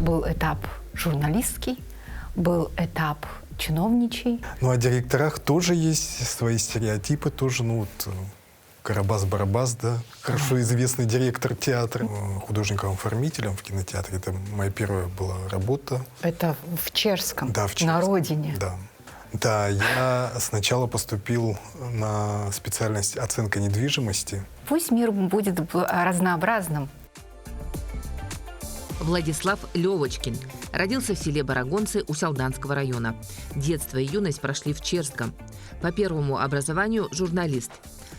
Был этап журналистский, был этап чиновничий. Ну, о директорах тоже есть свои стереотипы, тоже, ну, вот Карабас-Барабас, да, хорошо известный директор театра, художником-оформителем в кинотеатре. Это моя первая была работа. Это в Черском, Да, в Черском. на родине. Да. Да, я сначала поступил на специальность оценка недвижимости. Пусть мир будет разнообразным. Владислав Левочкин родился в селе Барагонцы Усялданского района. Детство и юность прошли в Черском. По первому образованию – журналист.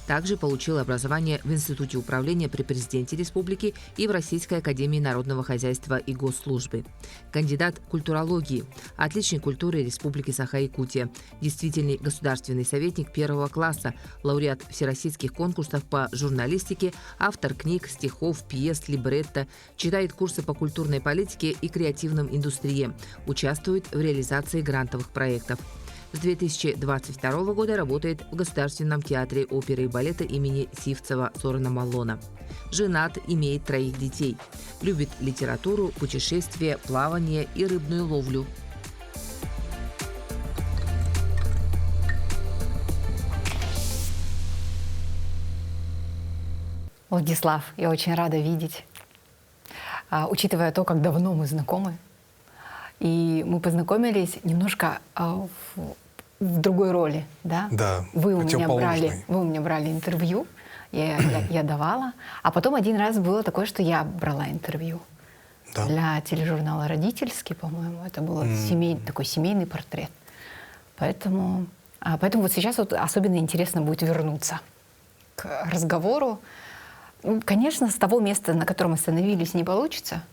Также получил образование в Институте управления при президенте республики и в Российской академии народного хозяйства и госслужбы. Кандидат культурологии, отличник культуры Республики Саха-Якутия, действительный государственный советник первого класса, лауреат всероссийских конкурсов по журналистике, автор книг, стихов, пьес, либретто, читает курсы по культурной политике и креативным индустриям, участвует в реализации грантовых проектов. С 2022 года работает в Государственном театре оперы и балета имени Сивцева Сорена Маллона. Женат, имеет 3 детей. Любит литературу, путешествия, плавание и рыбную ловлю. Владислав, я очень рада видеть. Учитывая то, как давно мы знакомы, и мы познакомились немножко в другой роли, да? Да, вы у меня противоположной. брали интервью, я давала, а потом один раз было такое, что я брала интервью. Да. Для тележурнала «Родительский», по-моему, это был такой семейный портрет. Поэтому вот сейчас вот особенно интересно будет вернуться к разговору. Конечно, с того места, на котором остановились, не получится.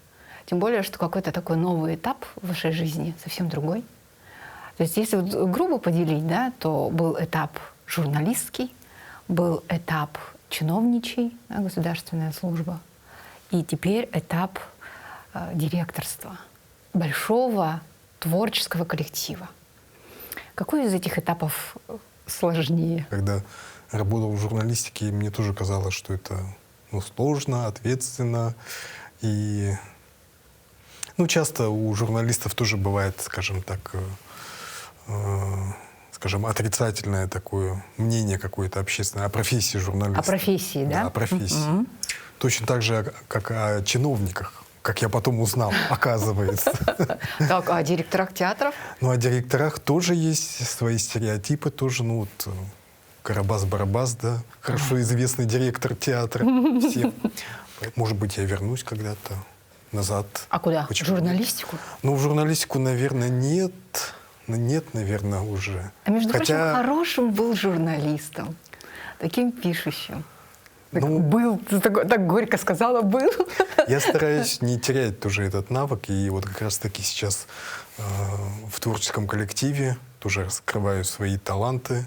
Тем более, что какой-то такой новый этап в вашей жизни, совсем другой. То есть если вот грубо поделить, да, то был этап журналистский, был этап чиновничий, да, государственная служба, и теперь этап директорства большого творческого коллектива. Какой из этих этапов сложнее? Когда работал в журналистике, мне тоже казалось, что это сложно, ответственно. И часто у журналистов тоже бывает, скажем так, отрицательное такое мнение какое-то общественное о профессии журналиста. О профессии, да? Да, о профессии. Точно так же, как о чиновниках, как я потом узнал, оказывается. Так, а о директорах театров? О директорах тоже есть свои стереотипы, тоже, Карабас-Барабас, да, хорошо известный директор театра. Всем. Может быть, я вернусь когда-то назад. А куда? Почему? В журналистику? В журналистику, наверное, нет. Нет, наверное, уже. А между прочим, хорошим был журналистом, таким пишущим. Был, так горько сказала, был. Я стараюсь не терять тоже этот навык. И вот как раз-таки сейчас в творческом коллективе тоже раскрываю свои таланты.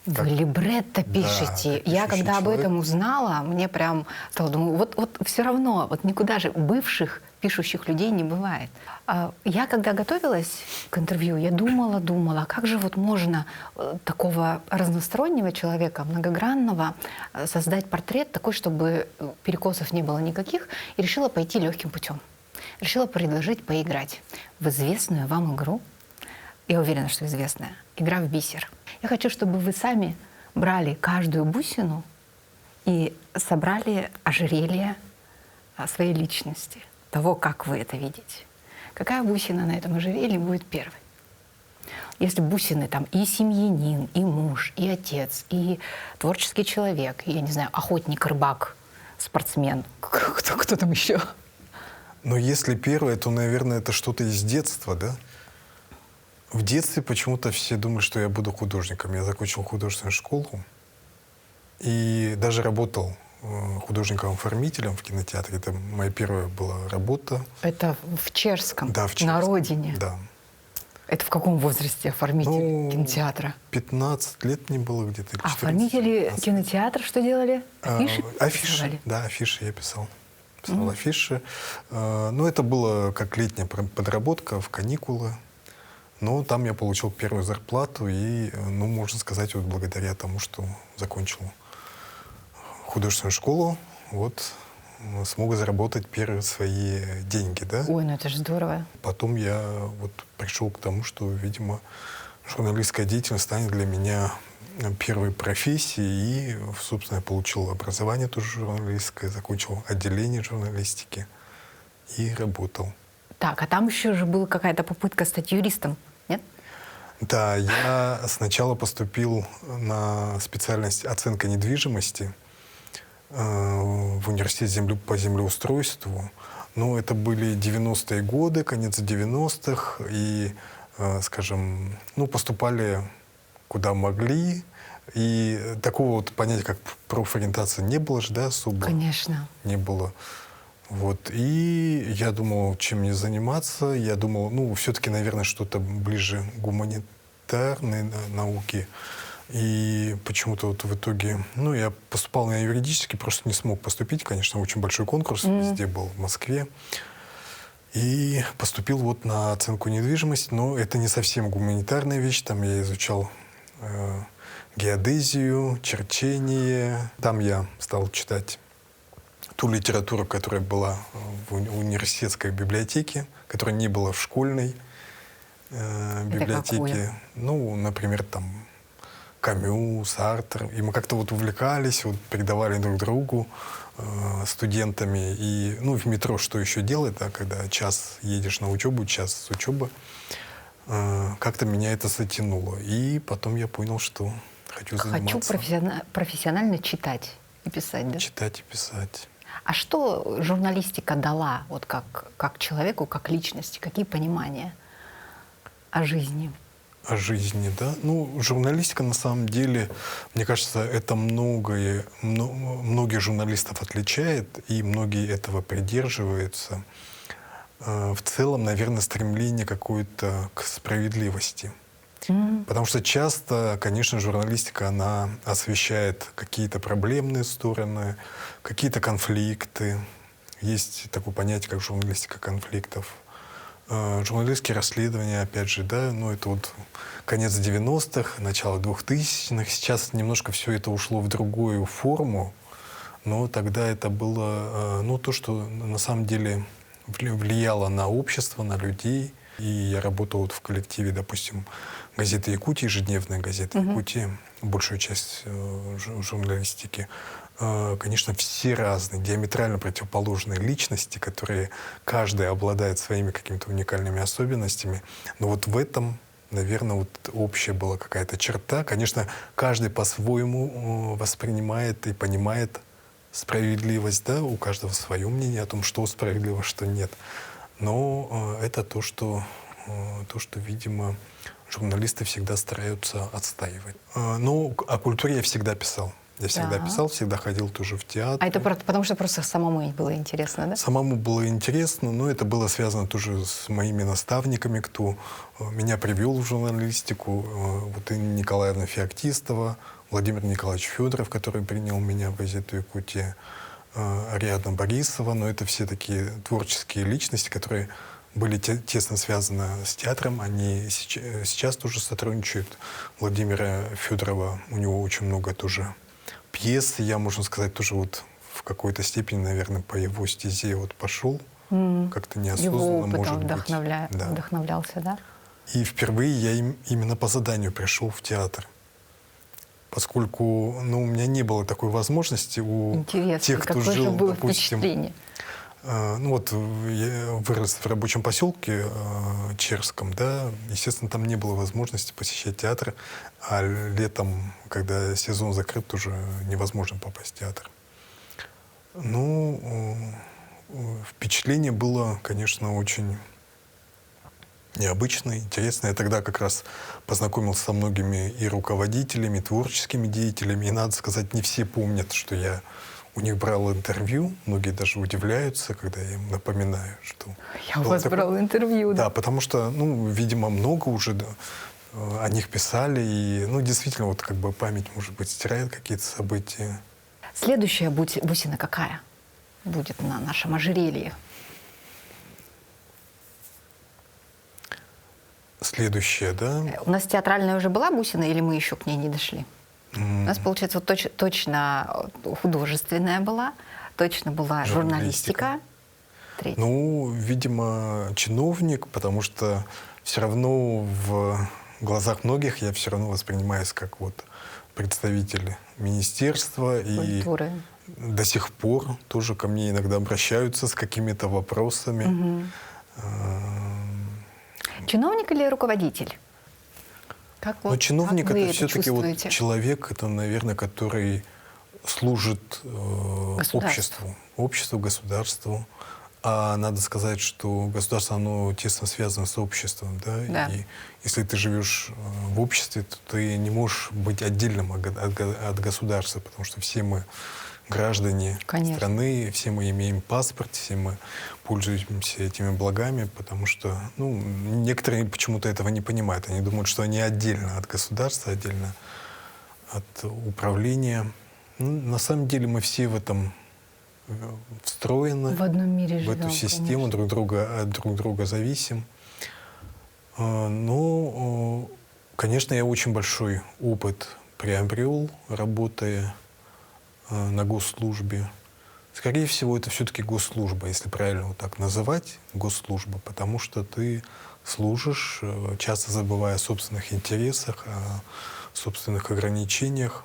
Вы либретто пишете. Да, я когда об человек. этом узнала, мне прям стало, думаю, вот все равно, вот никуда же бывших пишущих людей не бывает. Я когда готовилась к интервью, я думала, как же вот можно такого разностороннего человека, многогранного, создать портрет такой, чтобы перекосов не было никаких, и решила пойти легким путем. Решила предложить поиграть в известную вам игру. Я уверена, что известная. Игра в бисер. Я хочу, чтобы вы сами брали каждую бусину и собрали ожерелье своей личности, того, как вы это видите. Какая бусина на этом ожерелье будет первой? Если бусины там и семьянин, и муж, и отец, и творческий человек, и, я не знаю, охотник, рыбак, спортсмен, кто там еще? Но если первое, то, наверное, это что-то из детства, да? В детстве почему-то все думали, что я буду художником. Я закончил художественную школу и даже работал художником-оформителем в кинотеатре. Это моя первая была работа. Это в Черском, да, в Черском. На родине? Да. Это в каком возрасте оформитель кинотеатра? 15 лет мне было где-то. Оформители кинотеатра что делали? Афиши? Афиши, да, афиши я писал. Писал афиши. Это было как летняя подработка в каникулы. Но там я получил первую зарплату и, можно сказать, вот благодаря тому, что закончил художественную школу, вот смог заработать первые свои деньги, да. Ой, ну это же здорово. Потом я вот пришел к тому, что, видимо, журналистская деятельность станет для меня первой профессией. И, собственно, я получил образование тоже журналистское, закончил отделение журналистики и работал. Так, а там еще же была какая-то попытка стать юристом, нет? Да, я сначала поступил на специальность оценка недвижимости в университет по землеустройству. Но это были 90-е годы, конец 90-х, и, скажем, ну, поступали куда могли, и такого вот понятия, как профориентация, не было же, да, особо. Конечно. Не было. Вот. И я думал, чем мне заниматься. Я думал, ну, все-таки, наверное, что-то ближе к гуманитарной науке. И почему-то вот в итоге, ну, я поступал на юридический, просто не смог поступить. Конечно, очень большой конкурс везде был, в Москве. И поступил вот на оценку недвижимости, но это не совсем гуманитарная вещь. Там я изучал геодезию, черчение. Там я стал читать ту литературу, которая была в университетской библиотеке, которая не была в школьной библиотеке. Какое? Ну, например, там Камю, Сартр. И мы как-то вот увлекались, вот передавали друг другу студентами. И, ну, в метро что еще делать, да, когда час едешь на учебу, час с учебы. Как-то меня это затянуло. И потом я понял, что хочу заниматься. Хочу профессионально читать и писать, да? Читать и писать. А что журналистика дала вот как человеку, как личности? Какие понимания о жизни? О жизни, да? Ну, журналистика, на самом деле, мне кажется, это многих журналистов отличает, и многие этого придерживаются. В целом, наверное, стремление какое-то к справедливости. Потому что часто, конечно, журналистика, она освещает какие-то проблемные стороны, какие-то конфликты. Есть такое понятие, как журналистика конфликтов. Журналистские расследования, опять же, да, ну это вот конец 90-х, начало 2000-х. Сейчас немножко все это ушло в другую форму, но тогда это было, ну, то, что на самом деле влияло на общество, на людей. И я работал вот в коллективе, допустим, газеты «Якутия», ежедневная газета «Якутия», большую часть журналистики. Конечно, все разные, диаметрально противоположные личности, которые каждый обладает своими какими-то уникальными особенностями. Но вот в этом, наверное, вот общая была какая-то черта. Конечно, каждый по-своему воспринимает и понимает справедливость, да, у каждого свое мнение о том, что справедливо, что нет. Но это то, что, видимо, журналисты всегда стараются отстаивать. Но о культуре я всегда писал. Я всегда писал, всегда ходил тоже в театр. А это потому что просто самому было интересно, да? Самому было интересно, но это было связано тоже с моими наставниками, кто меня привел в журналистику. Вот Инна Николаевна Феоктистова, Владимир Николаевич Федоров, который принял меня в газету «Якутия», Ариадна Борисова. Но это все такие творческие личности, которые были тесно связаны с театром. Они сейчас тоже сотрудничают. Владимира Федорова, у него очень много тоже пьес. Я, можно сказать, тоже вот в какой-то степени, наверное, по его стезе вот пошел. Как-то неосознанно, Его может опытом быть. Да. вдохновлялся, да? И впервые я именно по заданию пришел в театр. Поскольку, ну, у меня не было такой возможности у Интересно, тех, кто какое жил, же было допустим, впечатление? ну вот я вырос в рабочем поселке Черском, да, естественно, там не было возможности посещать театр, а летом, когда сезон закрыт, уже невозможно попасть в театр. Ну, впечатление было, конечно, очень необычное, интересное. Я тогда как раз познакомился со многими и руководителями, и творческими деятелями, и, надо сказать, не все помнят, что я у них брал интервью. Многие даже удивляются, когда я им напоминаю, что... Я у вас брал интервью, да? Да, потому что, ну, видимо, много уже о них писали. И, ну, действительно, вот как бы память, может быть, стирает какие-то события. Следующая бусина какая будет на нашем ожерелье? Следующее, да? У нас театральная уже была бусина, или мы еще к ней не дошли? У нас, получается, вот точно художественная была, точно была журналистика. Третья. Ну, видимо, чиновник, потому что все равно в глазах многих я все равно воспринимаюсь как вот представитель министерства. Культуры. И до сих пор тоже ко мне иногда обращаются с какими-то вопросами. Чиновник или руководитель? Как Но вот, чиновник как вы это все-таки вот чувствуете? человек, это, наверное, который служит обществу, государству. А надо сказать, что государство, оно тесно связано с обществом. Да? И если ты живешь в обществе, то ты не можешь быть отдельным от государства, потому что все мы граждане страны, все мы имеем паспорт, все мы пользуемся этими благами, потому что некоторые почему-то этого не понимают. Они думают, что они отдельно от государства, отдельно от управления. На самом деле мы все в этом встроены, в одном мире в живем, эту систему, от друг друга зависим. Но, конечно, я очень большой опыт приобрел, работая на госслужбе. Скорее всего, это все-таки госслужба, если правильно вот так называть, госслужба, потому что ты служишь, часто забывая о собственных интересах, о собственных ограничениях.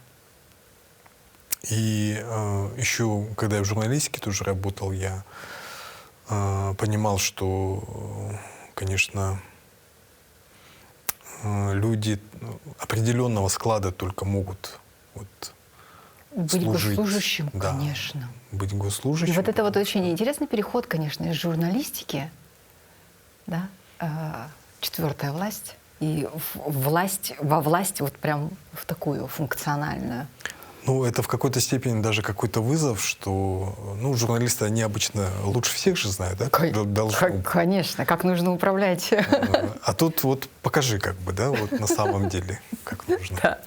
И еще, когда я в журналистике тоже работал, я понимал, что, конечно, люди определенного склада только могут быть служить, госслужащим, конечно. Быть госслужащим. И вот это вот очень интересный переход, конечно, из журналистики, да, четвертая власть, и во власть вот прям в такую функциональную. Ну, это в какой-то степени даже какой-то вызов, что, журналисты, они обычно лучше всех же знают, да? Конечно, как нужно управлять. А тут вот покажи, как бы, да, вот на самом деле, как нужно.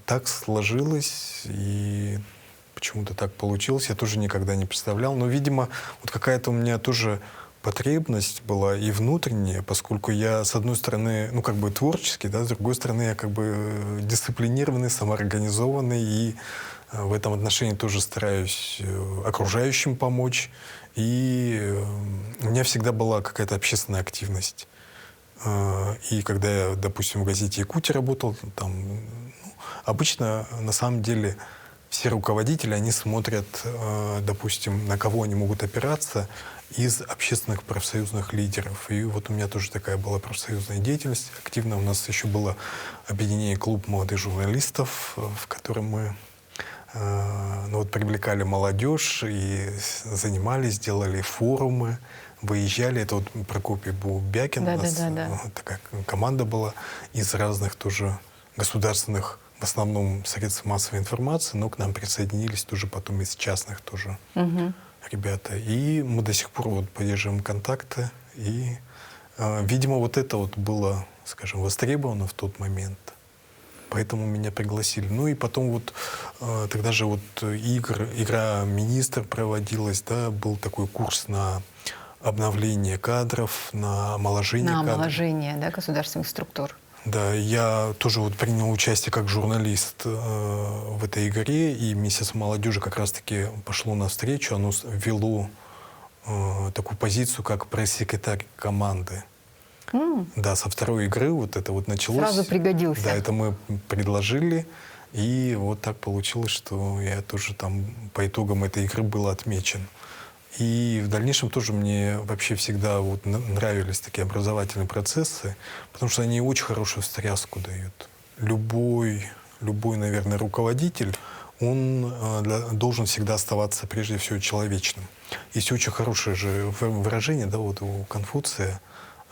Так сложилось, и почему-то так получилось. Я тоже никогда не представлял. Но, видимо, вот какая-то у меня тоже потребность была и внутренняя, поскольку я, с одной стороны, творческий, да, с другой стороны, я дисциплинированный, самоорганизованный, и в этом отношении тоже стараюсь окружающим помочь. И у меня всегда была какая-то общественная активность. И когда я, допустим, в газете «Якутия» работал, там обычно, на самом деле, все руководители, они смотрят, допустим, на кого они могут опираться из общественных профсоюзных лидеров. И вот у меня тоже такая была профсоюзная деятельность активная. У нас еще было объединение «Клуб молодых журналистов», в котором мы привлекали молодежь и занимались, делали форумы, выезжали. Это вот Прокопий Бубякин, у нас такая команда была из разных тоже государственных, в основном, средств массовой информации, но к нам присоединились тоже потом из частных тоже ребята. И мы до сих пор поддерживаем контакты. И, видимо, вот это вот было, скажем, востребовано в тот момент. Поэтому меня пригласили. Ну и потом тогда же игра «Министр» проводилась, да, был такой курс на обновление кадров, на омоложение кадров. На омоложение, да, государственных структур. Да, я тоже принял участие как журналист в этой игре, и Министерство молодежи как раз-таки пошло навстречу, оно ввело такую позицию, как пресс-секретарь команды. Да, со второй игры это началось. Сразу пригодился. Да, это мы предложили, и вот так получилось, что я тоже там по итогам этой игры был отмечен. И в дальнейшем тоже мне вообще всегда нравились такие образовательные процессы, потому что они очень хорошую встряску дают. Любой, наверное, руководитель, он должен всегда оставаться прежде всего человечным. Есть очень хорошее же выражение, да, у Конфуция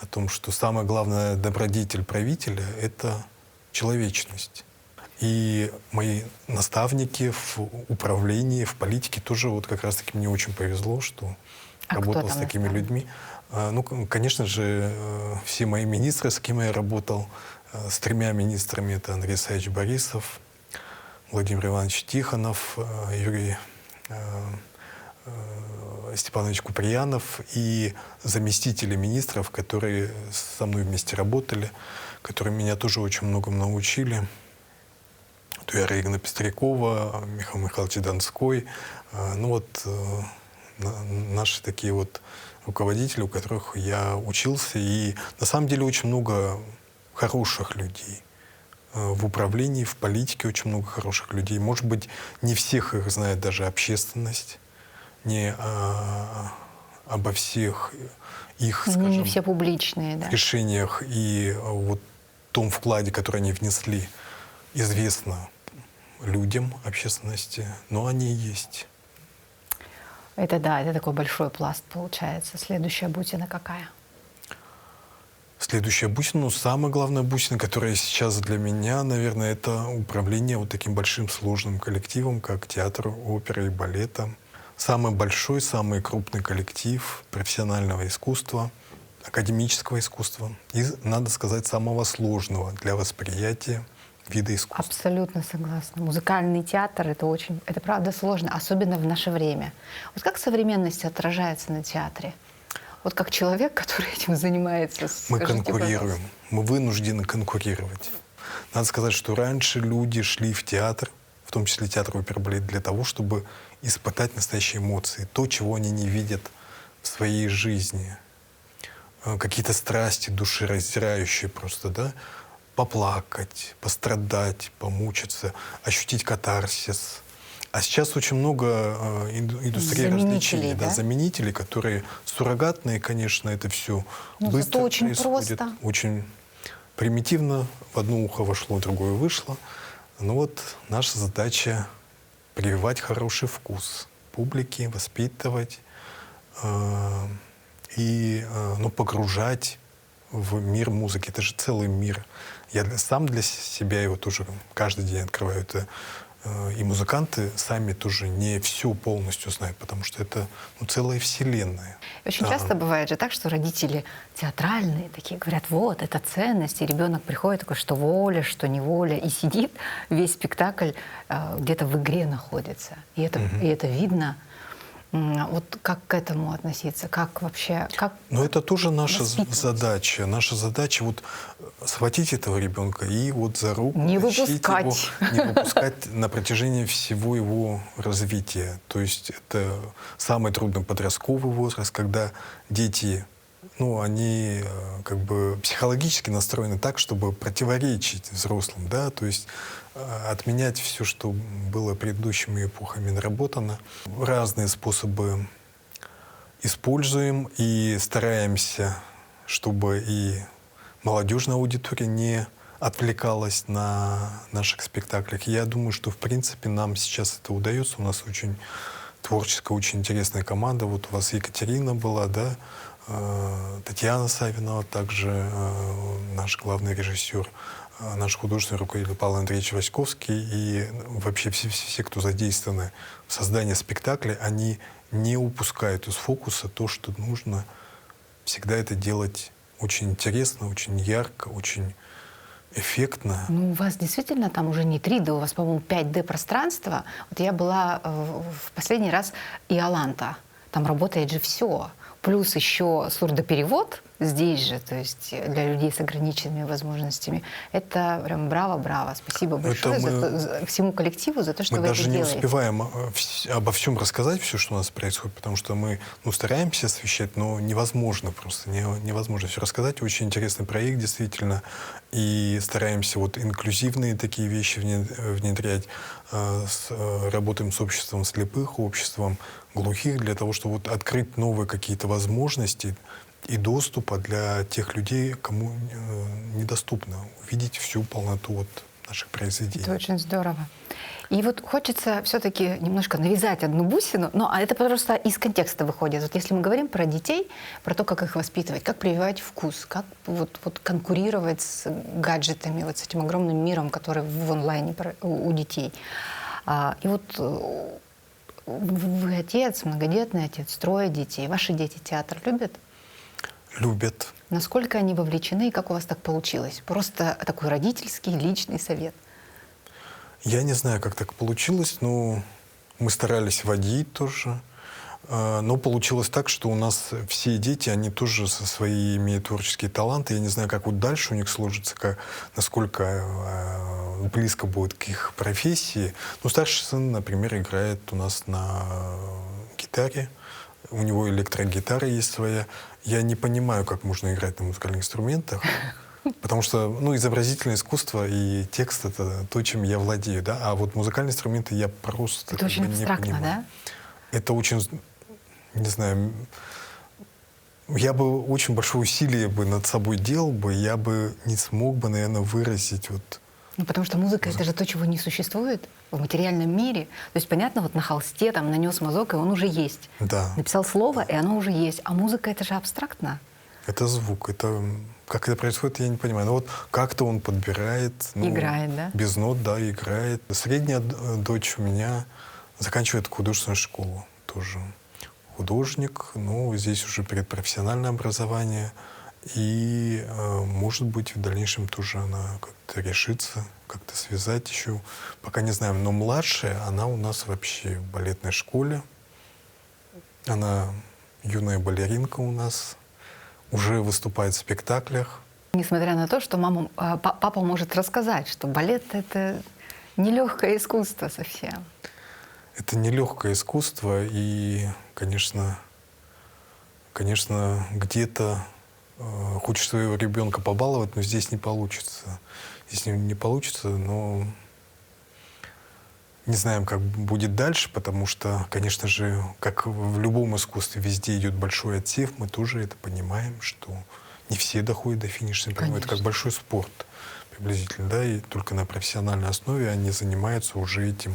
о том, что самое главное добродетель правителя — это человечность. И мои наставники в управлении, в политике тоже как раз-таки мне очень повезло, что работал с такими людьми. Конечно же, все мои министры, с кем я работал, с 3 министрами, это Андрей Исаевич Борисов, Владимир Иванович Тихонов, Юрий Степанович Куприянов и заместители министров, которые со мной вместе работали, которые меня тоже очень многому научили. Туяра Игна Пестрякова, Михаил Михайлович Донской. Ну вот наши такие вот руководители, у которых я учился. И на самом деле очень много хороших людей. В управлении, в политике очень много хороших людей. Может быть, не всех их знает даже общественность, не обо всех их, Они скажем, не все публичные, да. решениях и вот том вкладе, который они внесли, известно людям, общественности, но они есть. Это да, это такой большой пласт получается. Следующая бусина какая? Следующая бусина, ну, самая главная бусина, которая сейчас для меня, наверное, это управление вот таким большим сложным коллективом, как театр, опера и балета. Самый большой, самый крупный коллектив профессионального искусства, академического искусства и, надо сказать, самого сложного для восприятия вида искусства. Абсолютно согласна. Музыкальный театр это правда сложно, особенно в наше время. Вот как современность отражается на театре? Вот как человек, который этим занимается. Мы скажите, конкурируем, пожалуйста. мы вынуждены конкурировать. Надо сказать, что раньше люди шли в театр, в том числе театр оперы и балет, для того, чтобы испытать настоящие эмоции, то, чего они не видят в своей жизни. Какие-то страсти душераздирающие просто, да? Поплакать, пострадать, помучиться, ощутить катарсис. А сейчас очень много индустрии развлечений, да? заменителей, которые суррогатные, конечно, это все Но быстро зато очень происходит, просто. очень примитивно, в одно ухо вошло, в другое вышло. Но вот наша задача прививать хороший вкус публике, воспитывать и погружать в мир музыки. Это же целый мир. Я сам для себя его тоже каждый день открываю. Это, и музыканты сами тоже не все полностью знают, потому что это целая вселенная. Очень часто бывает же так, что родители театральные такие говорят, вот, это ценность, и ребенок приходит такой, что воля, что неволя, и сидит весь спектакль где-то в игре находится. И это видно. Вот как к этому относиться? Как вообще? Но это тоже наша воспитывать? задача. Наша задача вот схватить этого ребенка и вот за руку Не тащить выпускать. его, не выпускать на протяжении всего его развития. То есть это самый трудный подростковый возраст, когда дети, они как бы психологически настроены так, чтобы противоречить взрослым, да, то есть отменять все, что было предыдущими эпохами наработано. Разные способы используем и стараемся, чтобы и молодежная аудитория не отвлекалась на наших спектаклях. Я думаю, что в принципе нам сейчас это удается. У нас очень творческая, очень интересная команда. Вот у вас Екатерина была, да, Татьяна Савинова, также наш главный режиссер, наш художественный руководитель Павел Андреевич Васьковский и вообще все, кто задействованы в создании спектакля, они не упускают из фокуса то, что нужно всегда это делать очень интересно, очень ярко, очень эффектно. Ну, у вас действительно там уже не 3D, у вас, по-моему, 5D пространство. Вот я была в последний раз Иоланта. Там работает же все. Плюс еще сурдоперевод здесь же, то есть для людей с ограниченными возможностями. Это прям браво-браво. Спасибо большое всему коллективу за то, что вы это делаете. Мы даже не успеваем обо всем рассказать, все, что у нас происходит, потому что мы стараемся освещать, но невозможно просто, невозможно все рассказать. Очень интересный проект, действительно. И стараемся инклюзивные такие вещи внедрять. Работаем с обществом слепых, обществом глухих, для того, чтобы открыть новые какие-то возможности и доступа для тех людей, кому недоступно увидеть всю полноту наших произведений. Это очень здорово. И хочется все-таки немножко навязать одну бусину, а это просто из контекста выходит. Если мы говорим про детей, про то, как их воспитывать, как прививать вкус, как конкурировать с гаджетами, с этим огромным миром, который в онлайне у детей. И вы отец, многодетный отец, 3 детей. Ваши дети театр любят? Любят. Насколько они вовлечены и как у вас так получилось? Просто такой родительский, личный совет. Я не знаю, как так получилось, но мы старались водить тоже. Но получилось так, что у нас все дети, они тоже со свои имеют творческие таланты. Я не знаю, как вот дальше у них сложится, насколько близко будет к их профессии. Ну, старший сын, например, играет у нас на гитаре. У него электрогитара есть своя. Я не понимаю, как можно играть на музыкальных инструментах. Потому что, ну, изобразительное искусство и текст — это то, чем я владею, да. А вот музыкальные инструменты я просто Это очень не абстрактно, понимаю. да? Это очень, не знаю, я бы очень большое усилие бы над собой делал бы, я бы не смог бы, наверное, выразить вот. Ну, потому что музыка — это же то, чего не существует в материальном мире. То есть, понятно, вот на холсте там нанес мазок, и он уже есть. Да. Написал слово, и оно уже есть. А музыка — это же абстрактно. Это звук, это как это происходит, я не понимаю. Но вот как-то он подбирает. Ну, Играет, да? Без нот, да, играет. Средняя дочь у меня заканчивает художественную школу тоже. Художник, ну, здесь уже предпрофессиональное образование. И, может быть, в дальнейшем тоже она как-то решится, как-то связать еще. Пока не знаем. Но младшая, она у нас вообще в балетной школе. Она юная балеринка у нас. Уже выступает в спектаклях. Несмотря на то, что папа может рассказать, что балет — это нелегкое искусство совсем. Это нелегкое искусство, и, конечно, где-то хочешь своего ребенка побаловать, но здесь не получится. Здесь не получится, но не знаем, как будет дальше, потому что, конечно же, как в любом искусстве, везде идет большой отсев, мы тоже это понимаем, что не все доходят до финишной прямой. Это как большой спорт приблизительно, да, и только на профессиональной основе они занимаются уже этим.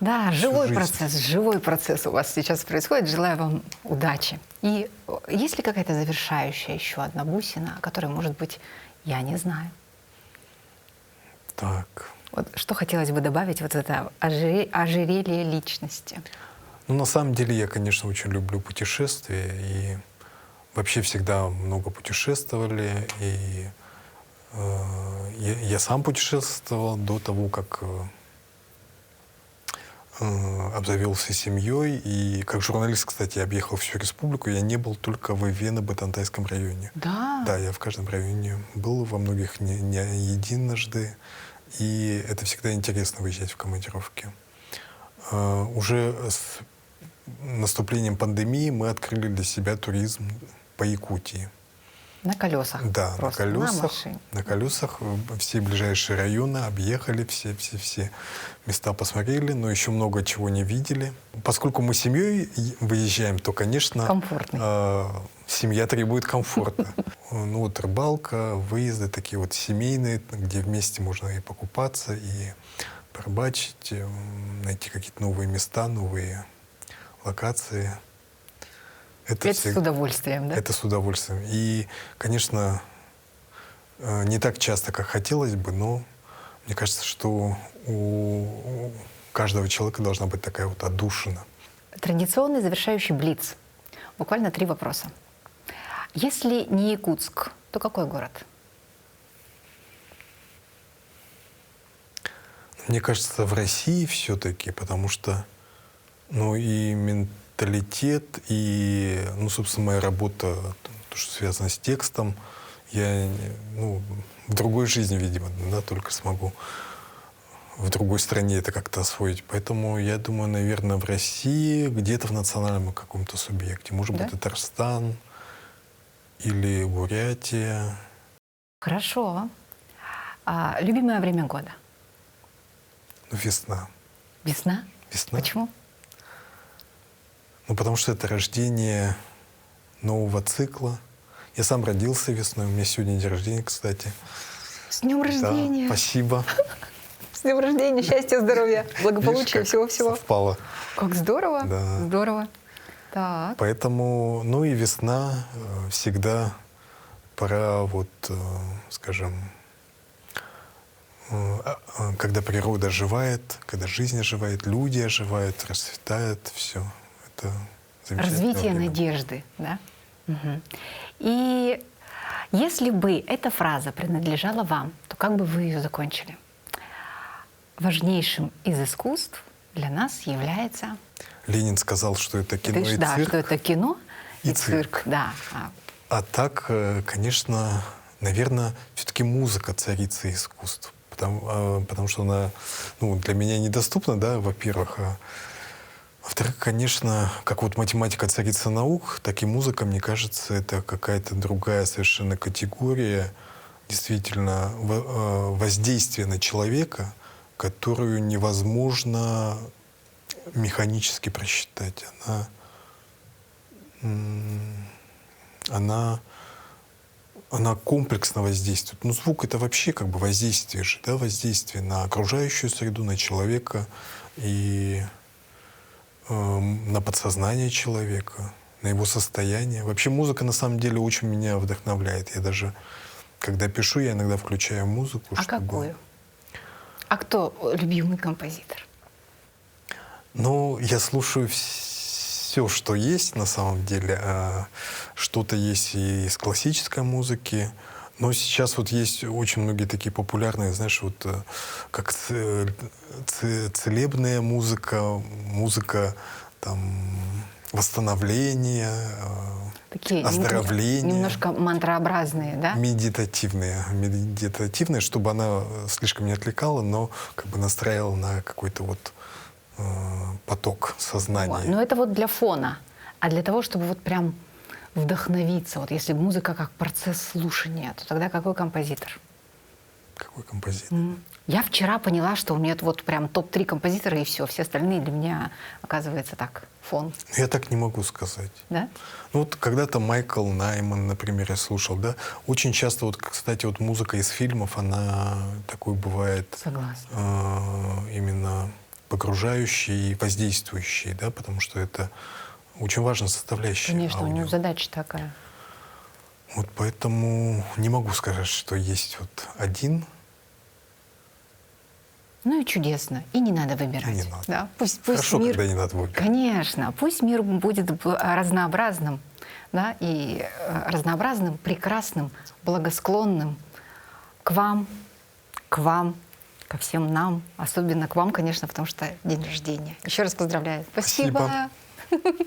Да, живой жизнь. процесс у вас сейчас происходит. Желаю вам удачи. И есть ли какая-то завершающая еще одна бусина, о которой, может быть, я не знаю? Так. Вот что хотелось бы добавить вот в это ожерелье личности? Ну, на самом деле, я, конечно, очень люблю путешествия, и вообще всегда много путешествовали, и я сам путешествовал до того, как обзавелся семьей, и как журналист, кстати, я объехал всю республику, я не был только в Вено-Батантайском районе. Да. Да, я в каждом районе был, во многих не единожды. И это всегда интересно выезжать в командировки. Уже с наступлением пандемии мы открыли для себя туризм по Якутии. На колесах. Да, просто, на колесах. На машине. На колесах все ближайшие районы объехали, все места посмотрели, но еще много чего не видели. Поскольку мы семьей выезжаем, то, конечно, семья требует комфорта. Ну вот рыбалка, выезды такие вот семейные, где вместе можно и покупаться, и порыбачить, найти какие-то новые места, новые локации. Это с удовольствием, да? Это с удовольствием. И, конечно, не так часто, как хотелось бы, но мне кажется, что у каждого человека должна быть такая вот отдушина. Традиционный завершающий блиц. Буквально 3 вопроса. Если не Якутск, то какой город? Мне кажется, в России все-таки, потому что, ну, и менталитет, и, ну, собственно, моя работа, то, что связано с текстом, я, ну, в другой жизни, видимо, да, только смогу в другой стране это как-то освоить. Поэтому я думаю, наверное, в России, где-то в национальном каком-то субъекте. Может быть, Татарстан или Бурятия. Хорошо. Любимое время года? Весна. Весна? Весна. Почему? Ну, потому что это рождение нового цикла. Я сам родился весной. У меня сегодня день рождения, кстати. С днем рождения! Да, спасибо. С днем рождения, счастья, здоровья, благополучия, всего-всего. Совпало. Как здорово! Да. Здорово. Так. Поэтому, ну и весна всегда пора, вот, скажем, когда природа оживает, когда жизнь оживает, люди оживают, расцветает, все. Это замечательно. Развитие надежды, да? Угу. И если бы эта фраза принадлежала вам, то как бы вы ее закончили? Важнейшим из искусств для нас является... Ленин сказал, что это кино Ты ж, и да, цирк. что это кино и и цирк. Да. А так, конечно, наверное, все-таки музыка царица искусств. Потому что она, ну, для меня недоступна, да, во-первых. А во-вторых, конечно, как вот математика царица наук, так и музыка, мне кажется, это какая-то другая совершенно категория, действительно, воздействия на человека, которую невозможно механически просчитать. Она комплексно воздействует. Ну, звук — это вообще как бы воздействие же, да, воздействие на окружающую среду, на человека и на подсознание человека, на его состояние. Вообще музыка на самом деле очень меня вдохновляет. Я даже, когда пишу, я иногда включаю музыку. А какую? А кто любимый композитор? Ну, я слушаю все, что есть на самом деле. Что-то есть и из классической музыки, но сейчас вот есть очень многие такие популярные, знаешь, вот как целебная музыка, музыка там восстановления, Такие оздоровления. немножко мантрообразные, да? Медитативная, чтобы она слишком не отвлекала, но как бы настраивала на какой-то вот поток сознания. Но это вот для фона. А для того, чтобы вот прям вдохновиться, вот если музыка как процесс слушания, то тогда какой композитор? Какой композитор? Я вчера поняла, что у меня вот прям топ-3 композитора, и все остальные для меня, оказывается, так, фон. Я так не могу сказать. Да? Ну вот когда-то Майкл Найман, например, я слушал, да. Очень часто, вот, кстати, вот музыка из фильмов, она такой бывает Согласна. Именно погружающей и воздействующей, да, потому что это очень важная составляющая. Конечно, у аудио. него задача такая. Вот поэтому не могу сказать, что есть вот один. Ну и чудесно. И не надо выбирать. Не надо. Да? Пусть Хорошо, мир... когда не надо выбирать. Конечно. Пусть мир будет разнообразным, да, и разнообразным, прекрасным, благосклонным к вам, ко всем нам. Особенно к вам, конечно, потому что день рождения. Еще раз поздравляю. Спасибо. Спасибо.